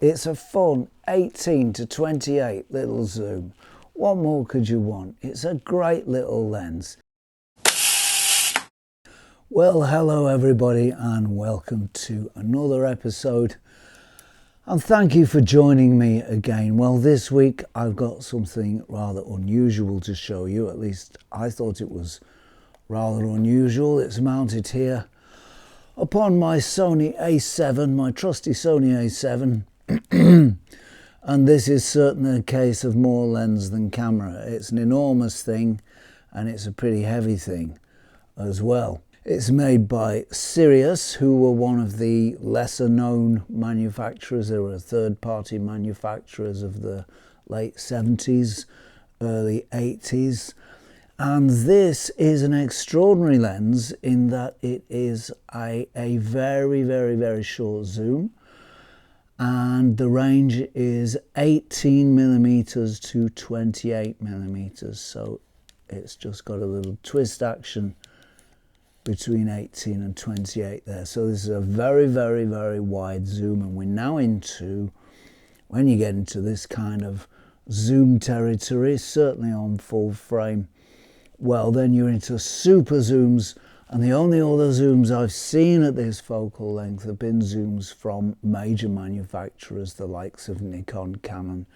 It's a fun 18 to 28 little zoom. What more could you want? It's a great little lens. Well, hello everybody and welcome to another episode. And thank you for joining me again. Well, this week I've got something rather unusual to show you. At least I thought it was rather unusual. It's mounted here upon my Sony A7, my trusty Sony A7. And this is certainly a case of more lens than camera. It's an enormous thing and it's a pretty heavy thing as well. It's made by Sirius, who were one of the lesser known manufacturers. They were third-party manufacturers of the late 70s, early 80s. And this is an extraordinary lens in that it is a very, very, very short zoom. And the range is 18mm to 28mm. So it's just got a little twist action between 18 and 28 there. So this is a very, very, very wide zoom, and we're now into, when you get into this kind of zoom territory, certainly on full frame, well, then you're into super zooms, and the only other zooms I've seen at this focal length have been zooms from major manufacturers, the likes of Nikon, Canon,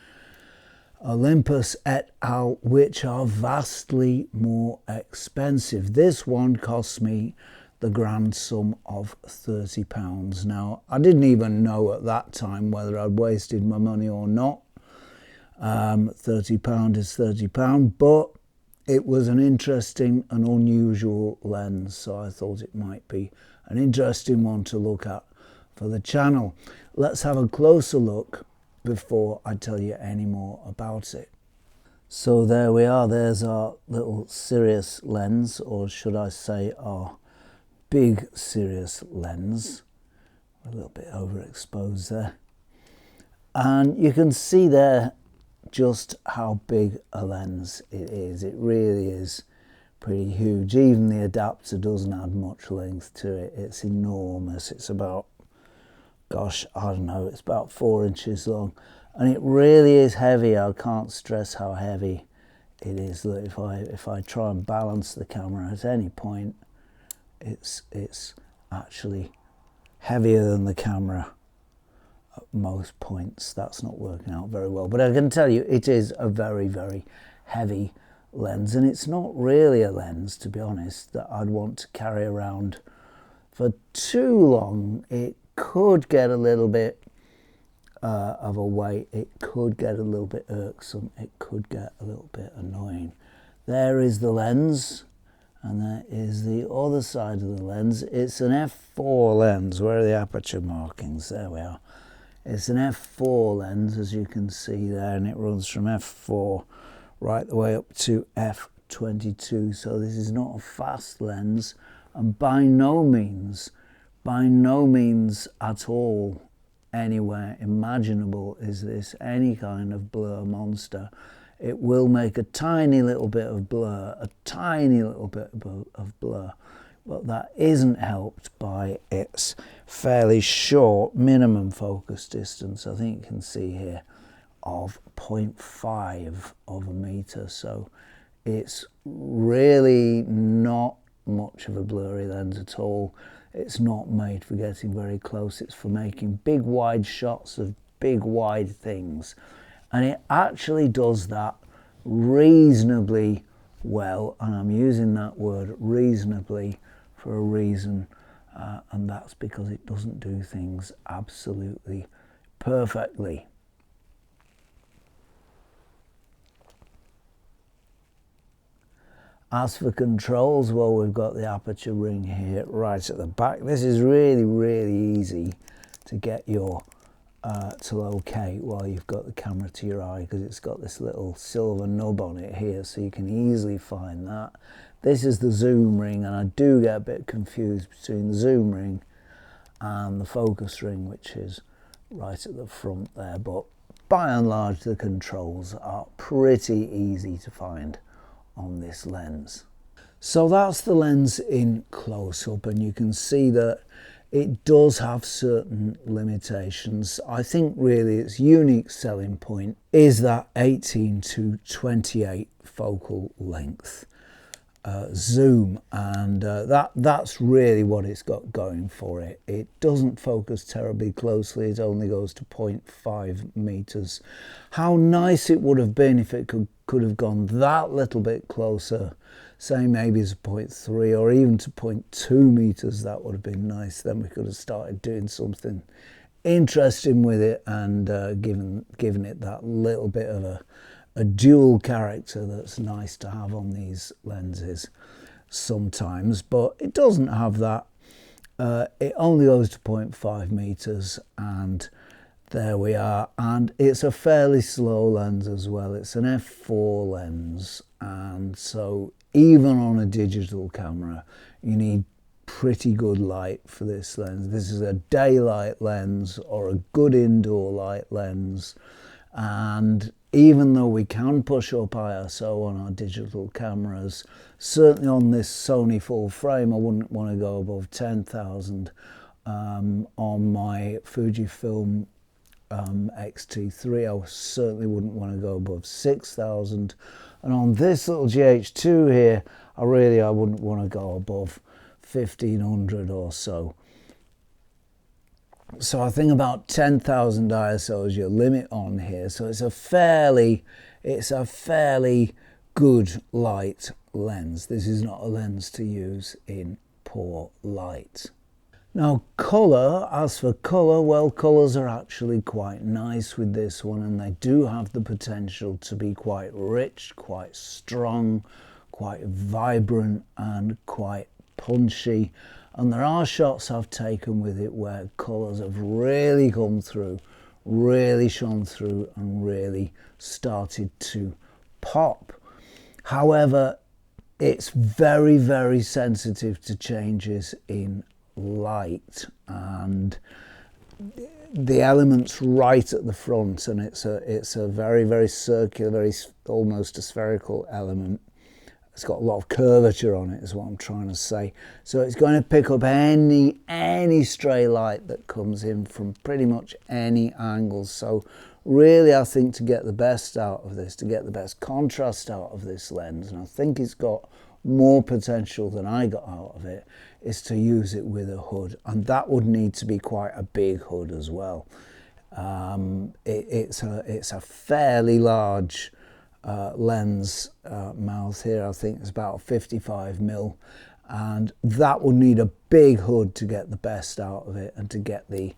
Olympus et al., which are vastly more expensive. This one cost me the grand sum of £30. Now, I didn't even know at that time whether I'd wasted my money or not. £30 is £30, but it was an interesting and unusual lens, so I thought it might be an interesting one to look at for the channel. Let's have a closer look before I tell you any more about it. So there we are, there's our little Sirius lens, or should I say our big Sirius lens. A little bit overexposed there. And you can see there just how big a lens it is. It really is pretty huge. Even the adapter doesn't add much length to it. It's enormous. It's about, gosh, I don't know, it's about 4 inches long, and it really is heavy. I can't stress how heavy it is. That if I try and balance the camera at any point, it's actually heavier than the camera at most points. That's not working out very well, but I can tell you it is a very, very heavy lens, and it's not really a lens, to be honest, that I'd want to carry around for too long. It could get a little bit of a weight, it could get a little bit irksome, it could get a little bit annoying. There is the lens, and there is the other side of the lens. It's an f4 lens. Where are the aperture markings? There we are. It's an f4 lens, as you can see there, and it runs from f4 right the way up to f22. So this is not a fast lens, and by no means at all anywhere imaginable is this any kind of blur monster. It will make a tiny little bit of blur, but that isn't helped by its fairly short minimum focus distance. I think you can see here of 0.5 of a meter. So it's really not much of a blurry lens at all. It's not made for getting very close. It's for making big wide shots of big wide things. And it actually does that reasonably well. And I'm using that word reasonably for a reason. And that's because it doesn't do things absolutely perfectly. As for controls, well, we've got the aperture ring here right at the back. This is really, really easy to get your to locate while you've got the camera to your eye, because it's got this little silver nub on it here, so you can easily find that. This is the zoom ring, and I do get a bit confused between the zoom ring and the focus ring, which is right at the front there, but by and large the controls are pretty easy to find on this lens. So that's the lens in close-up, and you can see that it does have certain limitations. I think really its unique selling point is that 18 to 28 focal length zoom, and that's really what it's got going for it. It doesn't focus terribly closely, it only goes to 0.5 meters. How nice it would have been if it could have gone that little bit closer, say maybe to 0.3 or even to 0.2 meters. That would have been nice. Then we could have started doing something interesting with it and given it that little bit of a dual character that's nice to have on these lenses sometimes, but it doesn't have that. It only goes to 0.5 meters, and there we are. And it's a fairly slow lens as well. It's an f4 lens, and so even on a digital camera you need pretty good light for this lens. This is a daylight lens or a good indoor light lens, and even though we can push up ISO on our digital cameras, certainly on this Sony full frame I wouldn't want to go above 10,000. On my Fujifilm X-T3 I certainly wouldn't want to go above 6,000, and on this little GH2 here I wouldn't want to go above 1,500 or so. So I think about 10,000 ISO is your limit on here. So it's a fairly good light lens. This is not a lens to use in poor light. Now colour, as for colour, well, colours are actually quite nice with this one, and they do have the potential to be quite rich, quite strong, quite vibrant and quite punchy. And there are shots I've taken with it where colours have really come through, really shone through and really started to pop. However, it's very, very sensitive to changes in light, and the element's right at the front, and it's a very, very circular, almost a spherical element. It's got a lot of curvature on it is what I'm trying to say. So it's going to pick up any stray light that comes in from pretty much any angle. So really I think to get the best out of this, to get the best contrast out of this lens, and I think it's got more potential than I got out of it, is to use it with a hood. And that would need to be quite a big hood as well. It's a fairly large lens mouth here. I think it's about 55mm, and that will need a big hood to get the best out of it and to get the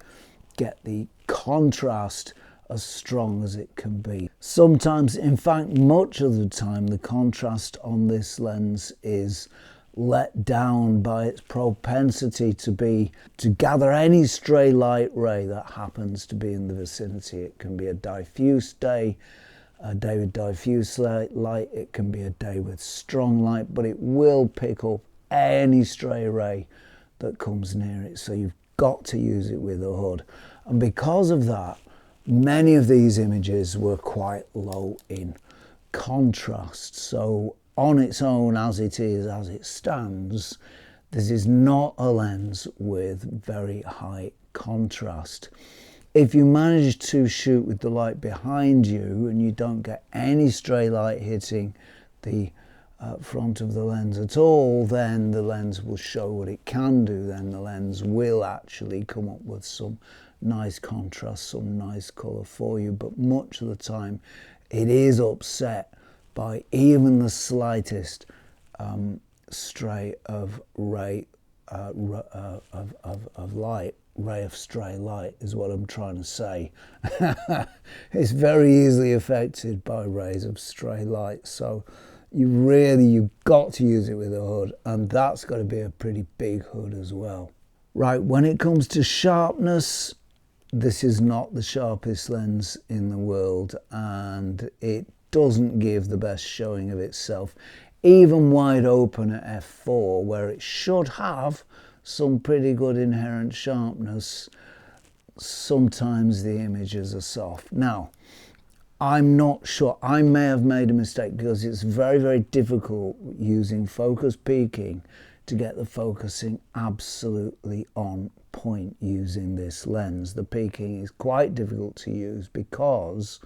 contrast as strong as it can be. Sometimes, in fact much of the time, the contrast on this lens is let down by its propensity to gather any stray light ray that happens to be in the vicinity. It can be a diffuse day, a day with diffuse light, it can be a day with strong light, but it will pick up any stray ray that comes near it. So you've got to use it with a hood. And because of that, many of these images were quite low in contrast. So on its own, as it is, as it stands, this is not a lens with very high contrast. If you manage to shoot with the light behind you and you don't get any stray light hitting the front of the lens at all, then the lens will show what it can do. Then the lens will actually come up with some nice contrast, some nice colour for you. But much of the time it is upset by even the slightest stray of ray of light. Ray of stray light is what I'm trying to say. It's very easily affected by rays of stray light, so you've got to use it with a hood, and that's got to be a pretty big hood as well. Right, when it comes to sharpness, this is not the sharpest lens in the world, and it doesn't give the best showing of itself, even wide open at f4, where it should have some pretty good inherent sharpness. Sometimes the images are soft. Now, I'm not sure, I may have made a mistake, because it's very, very difficult using focus peaking to get the focusing absolutely on point using this lens. The peaking is quite difficult to use because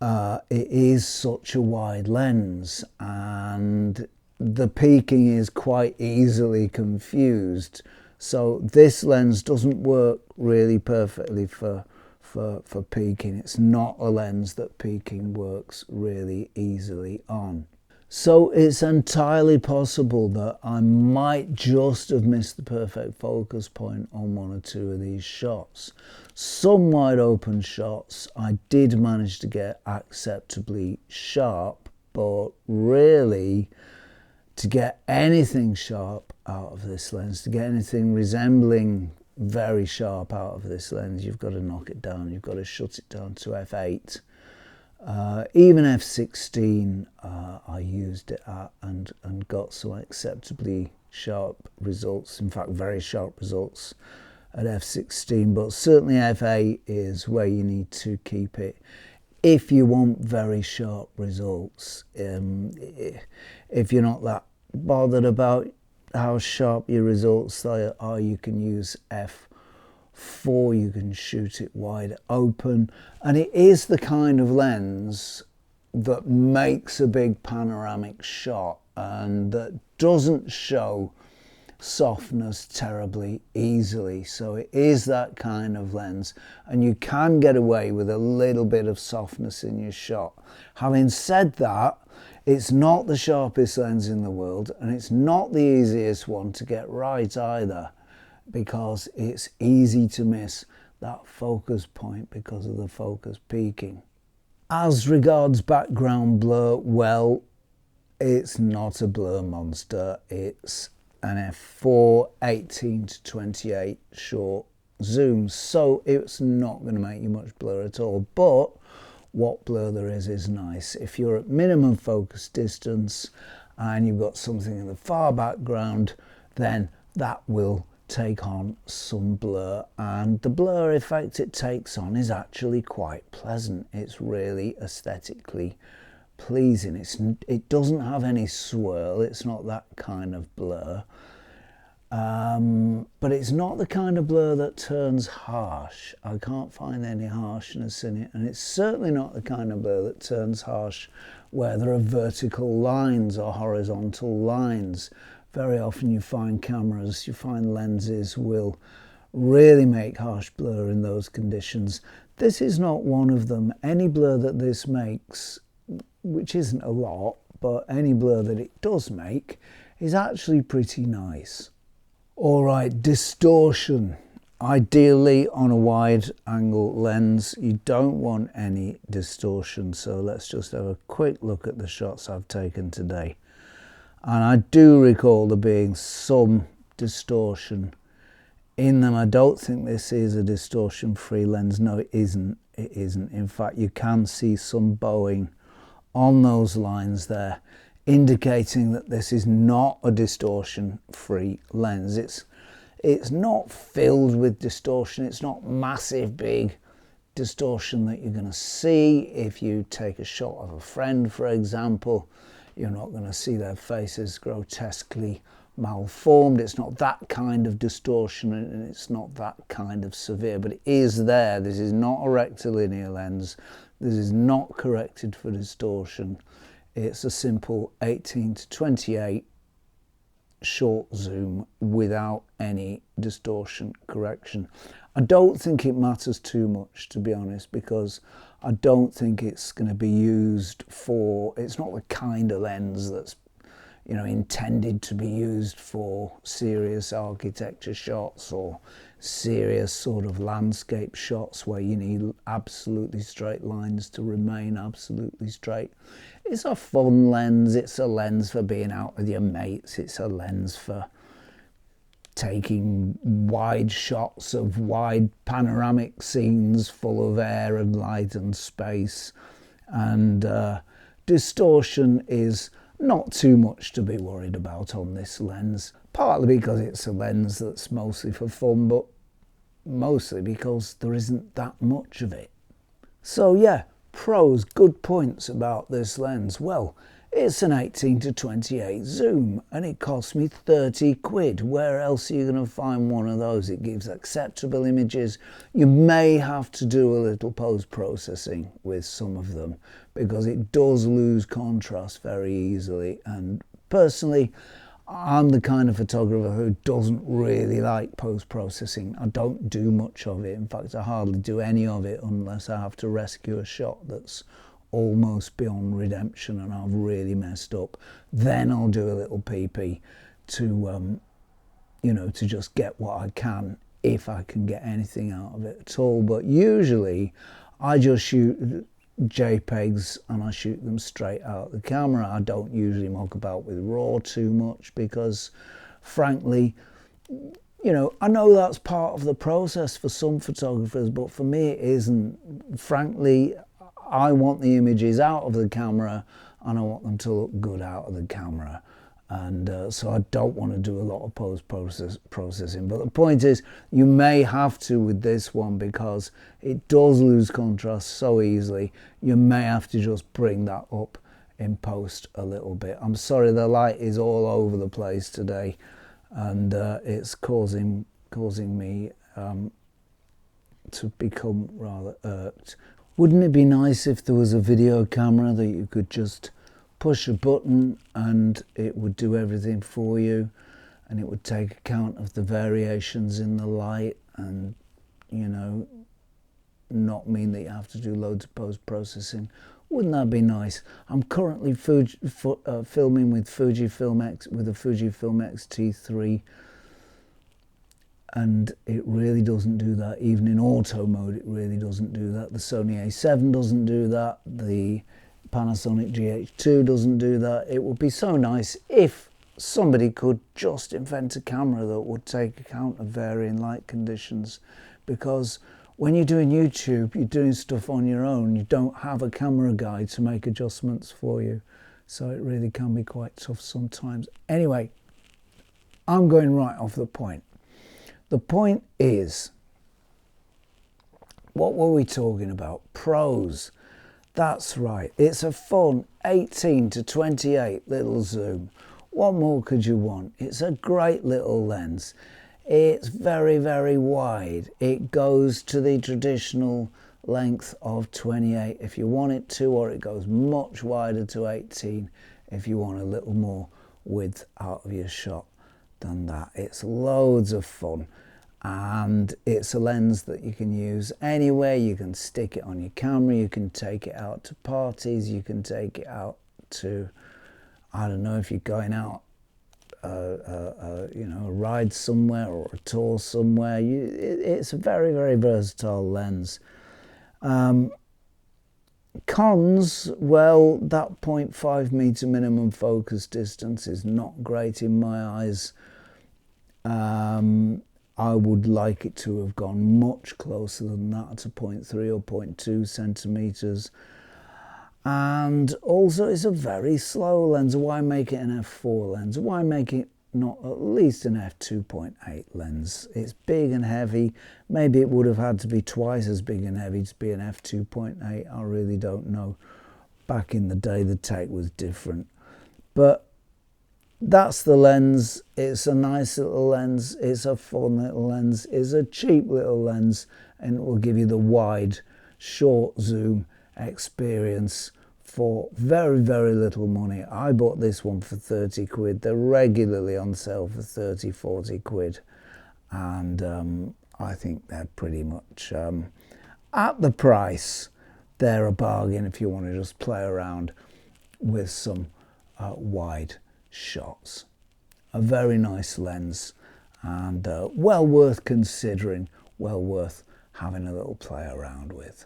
it is such a wide lens, and the peaking is quite easily confused. So this lens doesn't work really perfectly for peaking. It's not a lens that peaking works really easily on. So it's entirely possible that I might just have missed the perfect focus point on one or two of these shots. Some wide open shots I did manage to get acceptably sharp, but really to get anything sharp out of this lens, to get anything resembling very sharp out of this lens, you've got to knock it down, you've got to shut it down to f8. Even f16 I used it at and got some acceptably sharp results, in fact very sharp results at f16, but certainly f8 is where you need to keep it if you want very sharp results. If you're not that bothered about how sharp your results are, you can use f4, you can shoot it wide open, and it is the kind of lens that makes a big panoramic shot and that doesn't show softness terribly easily. So it is that kind of lens, and you can get away with a little bit of softness in your shot. Having said that, it's not the sharpest lens in the world, and it's not the easiest one to get right either, because it's easy to miss that focus point because of the focus peaking. As regards background blur, well, it's not a blur monster. It's an f4 18 to 28 short zoom, so it's not going to make you much blur at all, but what blur there is nice. If you're at minimum focus distance and you've got something in the far background, then that will take on some blur, and the blur effect it takes on is actually quite pleasant. It's really aesthetically pleasing. It doesn't have any swirl, it's not that kind of blur, but it's not the kind of blur that turns harsh. I can't find any harshness in it, and it's certainly not the kind of blur that turns harsh where there are vertical lines or horizontal lines. Very often you find lenses will really make harsh blur in those conditions. This is not one of them. Any blur that this makes, which isn't a lot, but any blur that it does make is actually pretty nice. All right, distortion. Ideally on a wide angle lens, you don't want any distortion. So let's just have a quick look at the shots I've taken today. And I do recall there being some distortion in them. I don't think this is a distortion-free lens. No, it isn't. It isn't. In fact, you can see some bowing on those lines there, indicating that this is not a distortion-free lens. It's not filled with distortion. It's not massive, big distortion that you're going to see if you take a shot of a friend, for example. You're not going to see their faces grotesquely malformed. It's not that kind of distortion, and it's not that kind of severe, but it is there. This is not a rectilinear lens. This is not corrected for distortion. It's a simple 18 to 28 short zoom without any distortion correction. I don't think it matters too much, to be honest, because I don't think it's going to be used for, it's not the kind of lens that's, you know, intended to be used for serious architecture shots or serious sort of landscape shots where you need absolutely straight lines to remain absolutely straight. It's a fun lens. It's a lens for being out with your mates. It's a lens for taking wide shots of wide panoramic scenes full of air and light and space. And distortion is not too much to be worried about on this lens, partly because it's a lens that's mostly for fun, but mostly because there isn't that much of it. So yeah, pros, good points about this lens. Well, It's an 18 to 28 zoom and it cost me 30 quid. Where else are you going to find one of those? It gives acceptable images. You may have to do a little post-processing with some of them because it does lose contrast very easily, and personally I'm the kind of photographer who doesn't really like post-processing. I don't do much of it. In fact, I hardly do any of it unless I have to rescue a shot that's almost beyond redemption and I've really messed up. Then I'll do a little PP to, to just get what I can, if I can get anything out of it at all. But usually I just shoot JPEGs and I shoot them straight out the camera. I don't usually muck about with RAW too much because, frankly, I know that's part of the process for some photographers, but for me it isn't. Frankly, I want the images out of the camera and I want them to look good out of the camera. And so I don't want to do a lot of post-processing. But the point is, you may have to with this one because it does lose contrast so easily. You may have to just bring that up in post a little bit. I'm sorry, the light is all over the place today, and it's causing me to become rather irked. Wouldn't it be nice if there was a video camera that you could just push a button and it would do everything for you, and it would take account of the variations in the light and, not mean that you have to do loads of post-processing? Wouldn't that be nice? I'm currently filming with a Fujifilm X-T3, and it really doesn't do that. Even in auto mode, it really doesn't do that. The Sony A7 doesn't do that. The Panasonic GH2 doesn't do that. It would be so nice if somebody could just invent a camera that would take account of varying light conditions, because when you're doing YouTube, you're doing stuff on your own. You don't have a camera guy to make adjustments for you. So it really can be quite tough sometimes. Anyway, I'm going right off the point. The point is, what were we talking about? Pros. That's right. It's a fun 18 to 28 little zoom. What more could you want? It's a great little lens. It's very, very wide. It goes to the traditional length of 28 if you want it to, or it goes much wider to 18 if you want a little more width out of your shot than that. It's loads of fun, and it's a lens that you can use anywhere. You can stick it on your camera, you can take it out to parties, you can take it out to, I don't know, if you're going out a ride somewhere or a tour somewhere. It's a very, very versatile lens. Cons, well, that 0.5 meter minimum focus distance is not great in my eyes. I would like it to have gone much closer than that, to 0.3 or 0.2 centimeters. And also, it's a very slow lens. Why make it an f4 lens? Why make it not at least an f2.8 lens? It's big and heavy. Maybe it would have had to be twice as big and heavy to be an f2.8. I really don't know. Back in the day, the tech was different. But that's the lens. It's a nice little lens. It's a fun little lens. It's a cheap little lens, and it will give you the wide, short zoom experience for very, very little money. I bought this one for 30 quid. They're regularly on sale for 30, 40 quid. And I think they're pretty much at the price. They're a bargain if you want to just play around with some wide shots. A very nice lens, and well worth considering, well worth having a little play around with.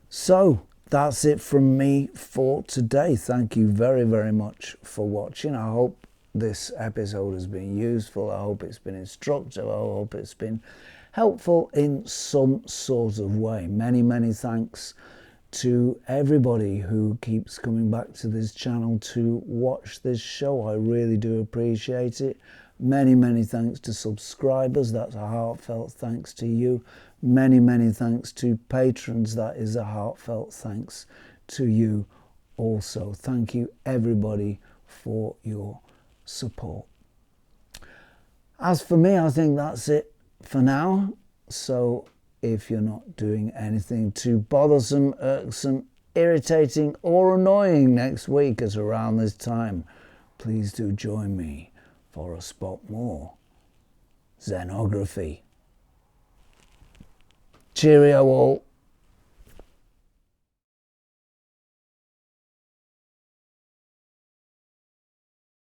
So that's it from me for today. Thank you very, very much for watching. I hope this episode has been useful. I hope it's been instructive. I hope it's been helpful in some sort of way. Many, many thanks to everybody who keeps coming back to this channel to watch this show. I really do appreciate it. Many, many thanks to subscribers. That's a heartfelt thanks to you. Many, many thanks to patrons. That is a heartfelt thanks to you also. Thank you everybody for your support. As for me, I think that's it for now. So if you're not doing anything too bothersome, irksome, irritating or annoying next week at around this time, please do join me for a spot more Zenography. Cheerio all.